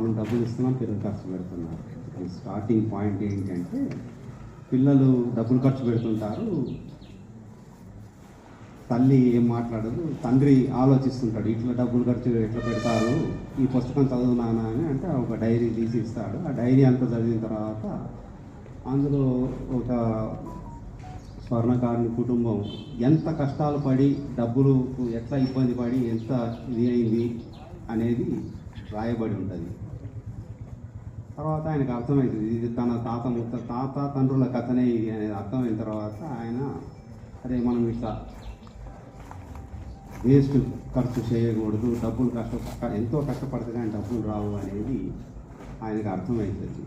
మనం డబ్బులు ఇస్తున్నాం, పిల్లలు ఖర్చు పెడుతున్నారు. స్టార్టింగ్ పాయింట్ ఏంటంటే పిల్లలు డబ్బులు ఖర్చు పెడుతుంటారు, తల్లి ఏం మాట్లాడదు, తండ్రి ఆలోచిస్తుంటాడు ఇట్లా డబ్బులు ఖర్చు ఎట్లా పెడతారు, ఈ పుస్తకం చదువు నాన్న అని అంటే ఒక డైరీ తీసి ఇస్తాడు. ఆ డైరీ అంతా చదివిన తర్వాత అందులో ఒక స్వర్ణకారుని కుటుంబం ఎంత కష్టాలు పడి డబ్బులు ఎట్లా ఇబ్బంది పడి ఎంత ఇది అయింది అనేది రాయబడి ఉంటుంది. తర్వాత ఆయనకు అర్థమవుతుంది ఇది తన తాత తండ్రుల కథనే ఇది అనేది అర్థమైన తర్వాత ఆయన అదే మనం ఇట్లా వేస్ట్ ఖర్చు చేయకూడదు, డబ్బులు ఎంతో కష్టపడితే కానీ డబ్బులు రావు అనేది ఆయనకు అర్థమవుతుంది.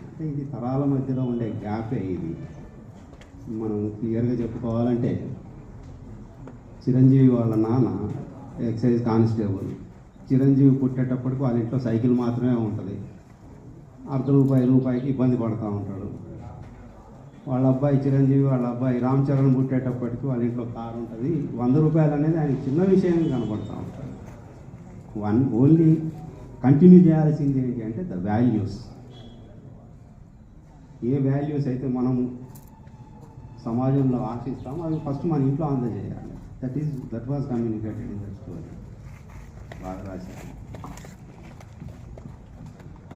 అంటే ఇది తరాల మధ్యలో ఉండే గ్యాపే ఇది. మనం క్లియర్గా చెప్పుకోవాలంటే చిరంజీవి వాళ్ళ నాన్న ఎక్సైజ్ కానిస్టేబుల్. చిరంజీవి పుట్టేటప్పటికి వాళ్ళ ఇంట్లో సైకిల్ మాత్రమే ఉంటుంది, రూపాయికి ఇబ్బంది పడుతూ ఉంటాడు. వాళ్ళ అబ్బాయి చిరంజీవి వాళ్ళ అబ్బాయి రామ్ చరణ్ పుట్టేటప్పటికి వాళ్ళ ఇంట్లో కారు ఉంటుంది, 100 రూపాయలు అనేది ఆయన చిన్న విషయం కనపడుతూ ఉంటాడు. ఓన్లీ కంటిన్యూ చేయాల్సింది ఏంటి అంటే ద వాల్యూస్. ఏ వాల్యూస్ అయితే మనం సమాజంలో ఆశిస్తామో అవి ఫస్ట్ మన ఇంట్లో అందజేయాలి. That was communicated in the story. బాగా రాశారు.